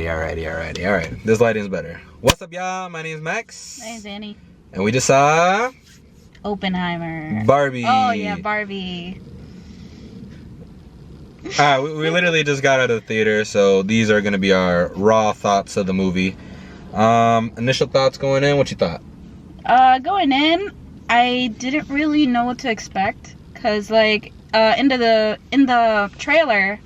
Alrighty. This lighting's better. What's up, y'all? My name's Max. My name's Annie. And we just saw... Oppenheimer. Barbie. Oh, yeah, Barbie. Alright, we literally just got out of the theater, so these are going to be our raw thoughts of the movie. Initial thoughts going in, what you thought? Going in, I didn't really know what to expect. Because, like, in the trailer...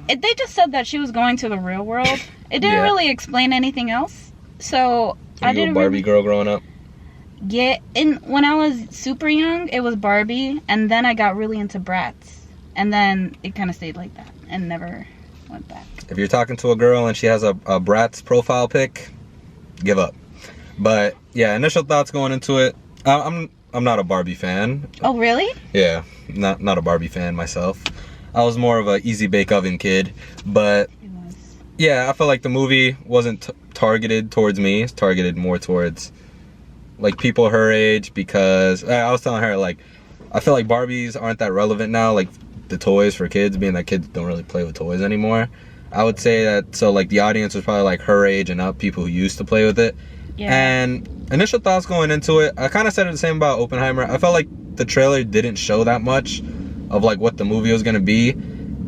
they just said that she was going to the real world. It didn't really explain anything else. So I didn't. Were you a Barbie girl growing up? Yeah, when I was super young, it was Barbie, and then I got really into Bratz, and then it kind of stayed like that and never went back. If you're talking to a girl and she has a Bratz profile pic, give up. But yeah, initial thoughts going into it. I'm not a Barbie fan. Oh really? Yeah, not a Barbie fan myself. I was more of a easy bake oven kid, but yeah, I felt like the movie wasn't targeted towards me. It's targeted more towards like people her age, because I was telling her, like, I feel like Barbies aren't that relevant now, like the toys for kids, being that kids don't really play with toys anymore. I would say that, so like the audience was probably like her age and up, people who used to play with it. Yeah. And initial thoughts going into it, I kind of said the same about Oppenheimer. I felt like the trailer didn't show that much of like what the movie was gonna be,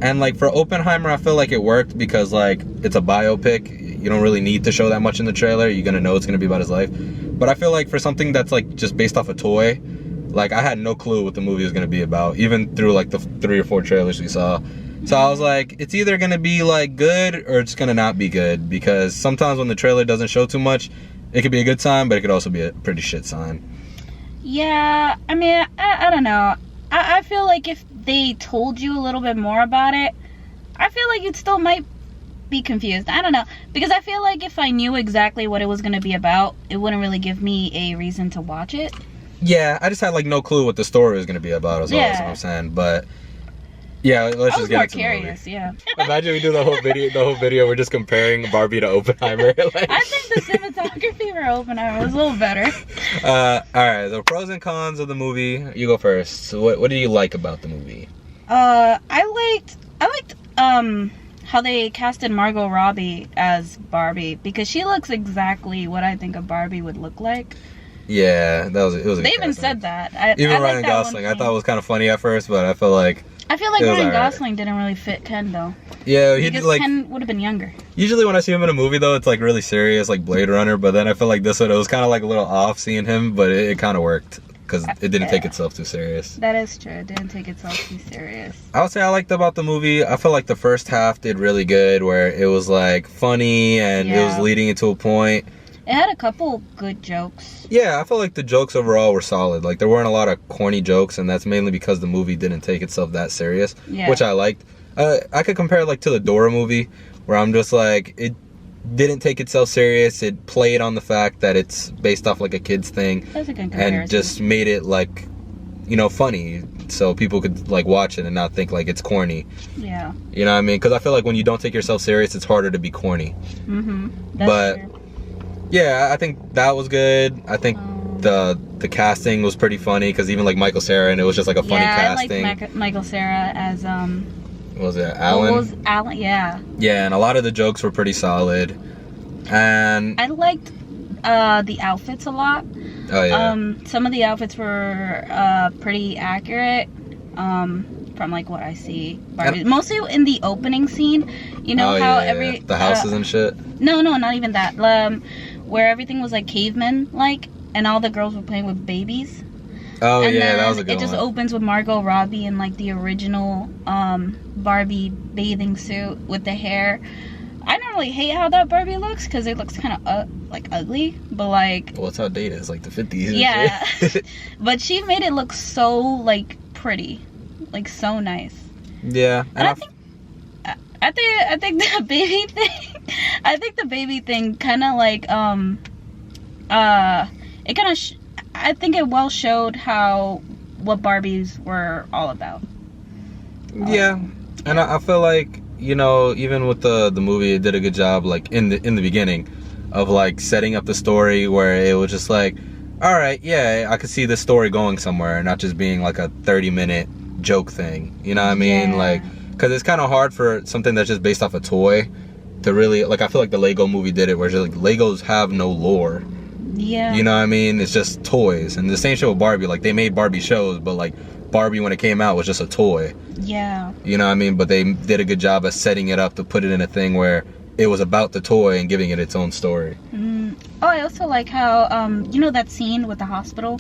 and like for Oppenheimer I feel like it worked because like it's a biopic. You don't really need to show that much in the trailer. You're gonna know it's gonna be about his life. But I feel like for something that's like just based off a toy, like I had no clue what the movie was gonna be about, even through like the 3 or 4 trailers we saw. So I was like, it's either gonna be like good or it's gonna not be good, because sometimes when the trailer doesn't show too much, it could be a good sign, but it could also be a pretty shit sign. Yeah, I mean, I don't know. I feel like if they told you a little bit more about it, I feel like you still might be confused. I don't know. Because I feel like if I knew exactly what it was going to be about, it wouldn't really give me a reason to watch it. Yeah, I just had like no clue what the story was going to be about, is all I'm saying. But yeah, let's just get into the movie. I was more curious, yeah. Imagine we do the whole video, we're just comparing Barbie to Oppenheimer. Like. I think the cinematography for Oppenheimer was a little better. Alright, the pros and cons of the movie. You go first. So what do you like about the movie? I liked how they casted Margot Robbie as Barbie, because she looks exactly what I think a Barbie would look like. Yeah, it was a They even said that. Even Ryan Gosling, I thought it was kind of funny at first, but I feel like Ryan Gosling didn't really fit Ken though. Yeah, because like Ken would have been younger. Usually when I see him in a movie though, it's like really serious, like Blade Runner. But then I feel like this one, it was kind of like a little off seeing him, but it kind of worked because it didn't take itself too serious. That is true. It didn't take itself too serious. I would say I liked about the movie. I feel like the first half did really good, where it was like funny and it was leading into a point. It had a couple good jokes. Yeah, I feel like the jokes overall were solid. Like, there weren't a lot of corny jokes, and that's mainly because the movie didn't take itself that serious, which I liked. I could compare it, like, to the Dora movie, where I'm just like, it didn't take itself serious. It played on the fact that it's based off, like, a kid's thing. That's a good comparison. And just made it, like, you know, funny, so people could, like, watch it and not think, like, it's corny. Yeah. You know what I mean? Because I feel like when you don't take yourself serious, it's harder to be corny. Mm-hmm. That's true. Yeah, I think that was good. I think the casting was pretty funny, because even like Michael Cera, and it was just like a funny casting. I liked Michael Cera as What was it, Alan? It was Alan, yeah. Yeah, and a lot of the jokes were pretty solid, and I liked the outfits a lot. Oh yeah. Some of the outfits were pretty accurate. From like what I see, Barbie. Mostly in the opening scene, you know the houses and shit. No, not even that. Where everything was like caveman like, and all the girls were playing with babies. Oh and yeah, that was a good one. It just opens with Margot Robbie in like the original Barbie bathing suit with the hair. I don't really hate how that Barbie looks, because it looks kind of like ugly, but like. Well, it's outdated. It's like the 50s. Yeah, but she made it look so like pretty. Like so nice. Yeah, and I think the baby thing. I think the baby thing kind of like it kind of. I think it well showed what Barbies were all about. Yeah, and I feel like, you know, even with the movie, it did a good job, like in the beginning, of like setting up the story, where it was just like, all right, yeah, I could see this story going somewhere, not just being like a 30-minute joke thing, you know what I mean? Like, because it's kind of hard for something that's just based off a toy to really, like, I feel like the Lego movie did it, where it's just, like, Legos have no lore. Yeah. You know what I mean? It's just toys. And the same show with Barbie, like, they made Barbie shows, but, like, Barbie, when it came out, was just a toy. Yeah. You know what I mean? But they did a good job of setting it up to put it in a thing where it was about the toy and giving it its own story. Oh, I also like how, you know that scene with the hospital?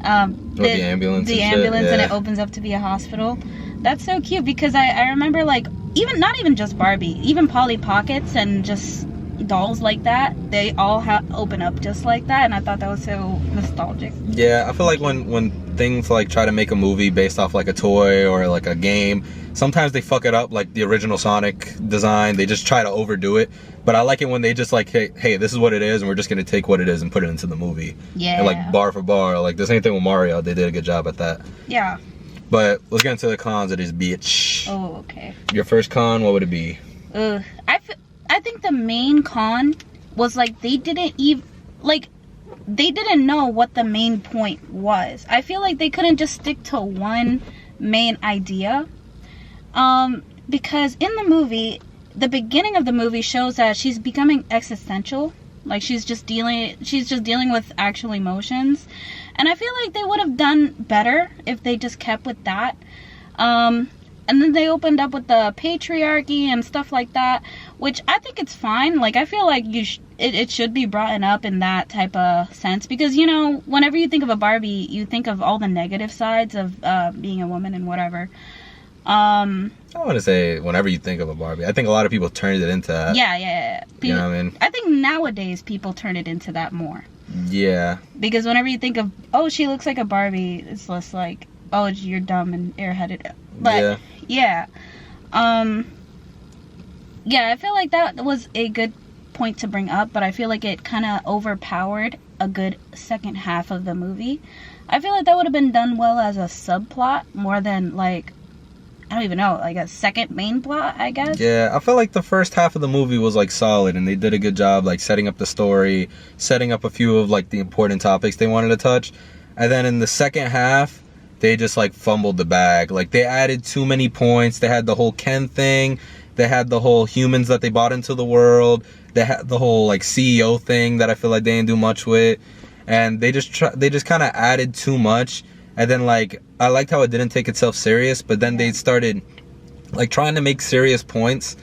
The ambulance The and ambulance, shit, and yeah. it opens up to be a hospital. That's so cute, because I remember, like, not even just Barbie, even Polly Pockets and just dolls like that, they all open up just like that, and I thought that was so nostalgic. Yeah, I feel like when things like try to make a movie based off like a toy or like a game, sometimes they fuck it up, like the original Sonic design. They just try to overdo it. But I like it when they just like, hey, this is what it is, and we're just gonna take what it is and put it into the movie. Yeah. And like bar for bar, like the same thing with Mario. They did a good job at that. Yeah. But let's get into the cons of this bitch. Oh, okay. Your first con, what would it be? I think the main con was, like, they didn't know what the main point was. I feel like they couldn't just stick to one main idea. Because in the movie, the beginning of the movie shows that she's becoming existential. Like, she's just dealing with actual emotions. And I feel like they would have done better if they just kept with that. And then they opened up with the patriarchy and stuff like that, which I think it's fine. Like, I feel like it should be brought up in that type of sense, because, you know, whenever you think of a Barbie, you think of all the negative sides of being a woman and whatever. I want to say whenever you think of a Barbie, I think a lot of people turned it into that. Yeah. You know what I mean? I think nowadays people turn it into that more. Yeah. Because whenever you think of, oh, she looks like a Barbie, it's less like, oh, you're dumb and airheaded. But yeah. I feel like that was a good point to bring up, but I feel like it kind of overpowered a good second half of the movie. I feel like that would have been done well as a subplot more than, like, I don't even know, like a second main plot, I guess. Yeah, I feel like the first half of the movie was like solid, and they did a good job like setting up the story, setting up a few of like the important topics they wanted to touch. And then in the second half, they just like fumbled the bag. Like, they added too many points. They had the whole Ken thing. They had the whole humans that they bought into the world. They had the whole like CEO thing that I feel like they didn't do much with. And they just kind of added too much. And then, like, I liked how it didn't take itself serious, but then they started like trying to make serious points,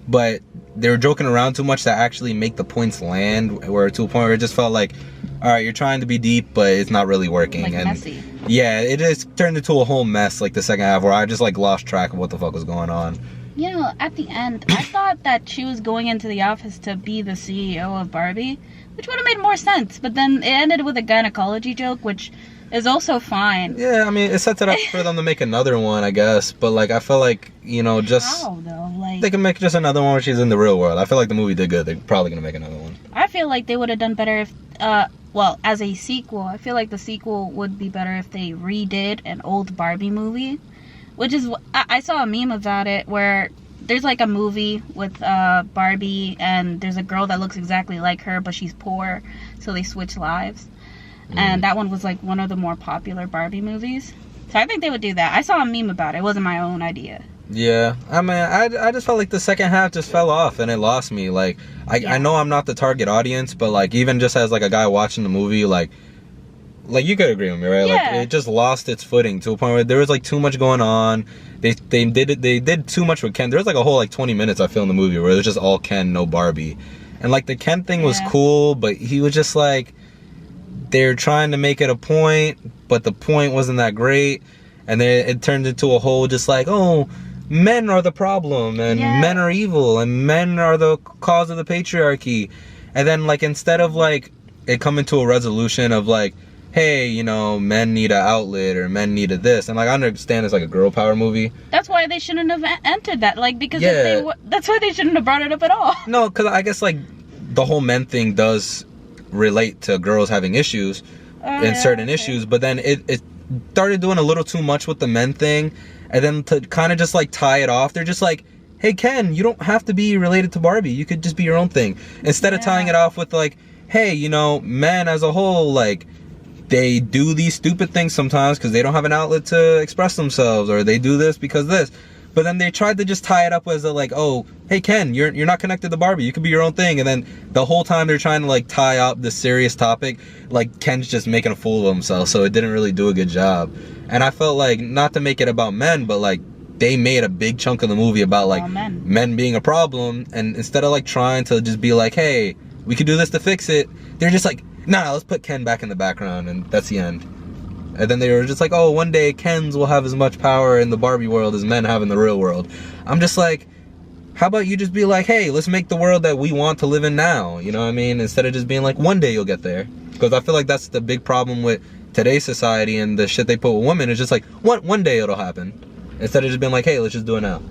but they were joking around too much to actually make the points land, where to a point where it just felt like, all right, you're trying to be deep, but it's not really working. Like, and messy. Yeah, it just turned into a whole mess, like the second half, where I just like lost track of what the fuck was going on. You know, at the end, I thought that she was going into the office to be the CEO of Barbie, which would have made more sense. But then it ended with a gynecology joke, which is also fine. Yeah, I mean, it sets it up for them to make another one, I guess. But, like, I feel like, you know, just... How, though? Like, they can make just another one where she's in the real world. I feel like the movie did good. They're probably going to make another one. I feel like they would have done better if... well, as a sequel, I feel like the sequel would be better if they redid an old Barbie movie. Which is... I saw a meme about it where... There's like a movie with Barbie, and there's a girl that looks exactly like her, but she's poor, so they switch lives. And that one was like one of the more popular Barbie movies. So I think they would do that. I saw a meme about it. It wasn't my own idea. Yeah, I mean, I just felt like the second half just fell off and it lost me. Like, I know I'm not the target audience, but like even just as like a guy watching the movie, like you could agree with me, right? Yeah. Like, it just lost its footing to a point where there was like too much going on. They did too much with Ken. There was like a whole like 20 minutes I feel in the movie where it was just all Ken, no Barbie. And like the Ken thing was cool, but he was just like, they're trying to make it a point, but the point wasn't that great. And then it turned into a whole just like, oh, men are the problem, and men are evil, and men are the cause of the patriarchy. And then like instead of like it coming to a resolution of like, hey, you know, men need an outlet, or men needed this, and like I understand it's like a girl power movie. That's why they shouldn't have entered that, like, because if that's why they shouldn't have brought it up at all. No, because I guess like the whole men thing does relate to girls having issues and certain issues, but then it started doing a little too much with the men thing, and then to kind of just like tie it off, they're just like, hey Ken, you don't have to be related to Barbie, you could just be your own thing, instead of tying it off with like, hey, you know, men as a whole, like, they do these stupid things sometimes because they don't have an outlet to express themselves, or they do this because this. But then they tried to just tie it up as a, like, oh, hey Ken, you're not connected to Barbie, you could be your own thing. And then the whole time they're trying to like tie up this serious topic, like Ken's just making a fool of himself, so it didn't really do a good job. And I felt like, not to make it about men, but like they made a big chunk of the movie about like men being a problem, and instead of like trying to just be like, hey, we could do this to fix it, they're just like, nah, let's put Ken back in the background, and that's the end. And then they were just like, oh, one day Kens will have as much power in the Barbie world as men have in the real world. I'm just like, how about you just be like, hey, let's make the world that we want to live in now, you know what I mean? Instead of just being like, one day you'll get there. Because I feel like that's the big problem with today's society and the shit they put with women, is just like, one day it'll happen. Instead of just being like, hey, let's just do it now.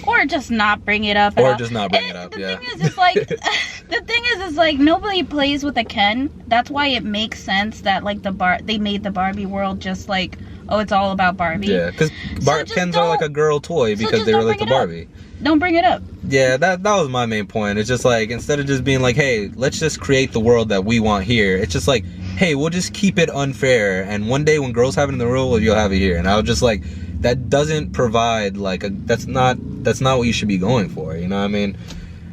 Or just not bring it up. Or just not bring it up, the yeah. Thing is, it's like, the thing is, it's like nobody plays with a Ken. That's why it makes sense that like they made the Barbie world just like, oh, it's all about Barbie. Yeah, because Kens are like a girl toy because they relate to Barbie. Don't bring it up. Yeah, that was my main point. It's just like, instead of just being like, hey, let's just create the world that we want here, it's just like, hey, we'll just keep it unfair, and one day when girls have it in the real world, you'll have it here. And I was just like, that doesn't provide like that's not what you should be going for, you know what I mean?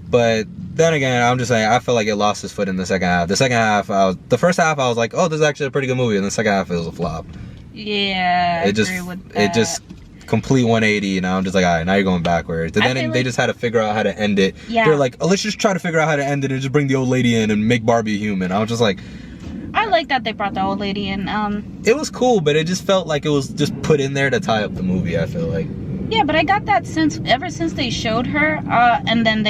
But then again, I'm just saying, I feel like it lost its foot in the second half. The second half, the first half I was like, oh, this is actually a pretty good movie, and the second half it was a flop. Yeah, I agree with that. It just complete 180, and I'm just like, all right, now you're going backwards. And then they just had to figure out how to end it. Yeah. They're like, oh, let's just try to figure out how to end it and just bring the old lady in and make Barbie human. I was just like, I like that they brought the old lady in. It was cool, but it just felt like it was just put in there to tie up the movie, I feel like. Yeah, but I got that sense ever since they showed her, and then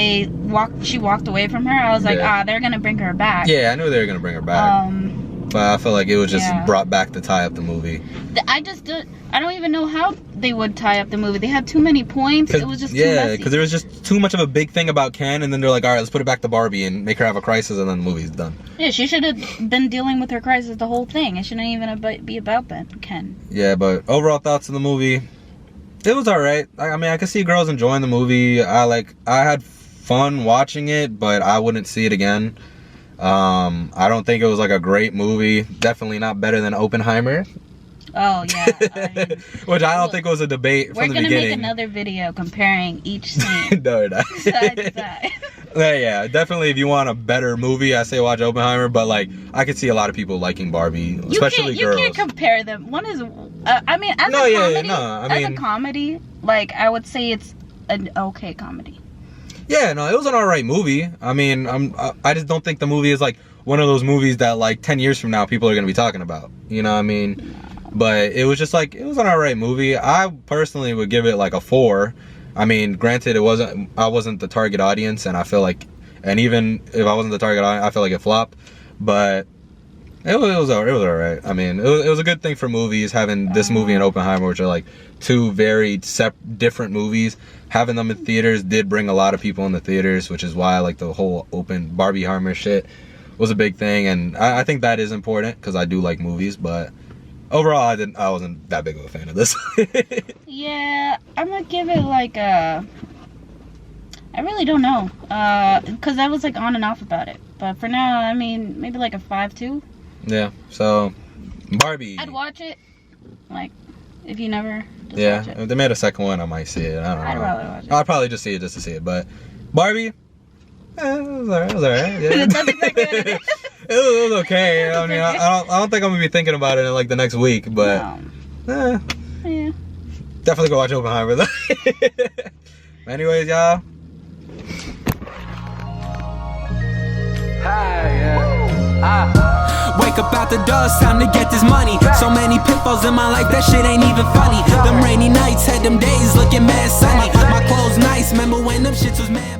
she walked away from her. I was like, they're gonna bring her back. Yeah, I knew they were gonna bring her back. But I feel like it was just brought back to tie up the movie. I don't even know how they would tie up the movie. They had too many points. It was just too messy. Yeah, because there was just too much of a big thing about Ken, and then they're like, all right, let's put it back to Barbie and make her have a crisis, and then the movie's done. Yeah, she should have been dealing with her crisis the whole thing. It shouldn't even be about that, Ken. Yeah, but overall thoughts on the movie, it was alright. I mean, I could see girls enjoying the movie. I had fun watching it, but I wouldn't see it again. I don't think it was like a great movie. Definitely not better than Oppenheimer. Oh yeah, which I don't think was a debate from the beginning. We're gonna make another video comparing each scene. No, we're not. Side to side. Yeah, definitely. If you want a better movie, I say watch Oppenheimer. But like, I could see a lot of people liking Barbie, especially girls. You can't compare them. One is, I mean, as a comedy, like I would say it's an okay comedy. Yeah, no, it was an alright movie. I mean, I just don't think the movie is like one of those movies that like 10 years from now people are gonna be talking about. You know what I mean? But it was just like, it was an alright movie. I personally would give it like a 4. I mean, granted, I wasn't the target audience, and I feel like, and even if I wasn't the target audience, I feel like it flopped. But it was alright. I mean, it was a good thing for movies, having this movie and Oppenheimer, which are like two very different movies. Having them in theaters did bring a lot of people in the theaters, which is why like the whole Barbie-Heimer shit was a big thing, and I think that is important because I do like movies, but overall I wasn't that big of a fan of this. Yeah, I'm gonna give it like I really don't know, because I was like on and off about it, but for now, I mean, maybe like a 5.2. Yeah, so Barbie, I'd watch it, like, if you never watch it. If they made a second one, I might see it. I don't know. I'd probably watch it. I'd probably just see it just to see it, but Barbie, it was alright. Yeah. That's exactly what it is. It was okay. I mean, I don't think I'm gonna be thinking about it in like the next week, but yeah, definitely go watch Oppenheimer though. Anyways, y'all. Wake up out the door, it's time to get this money. So many pitfalls in my life, that shit ain't even funny. Them rainy nights had them days looking mad sunny. My clothes nice, remember when them shits was mad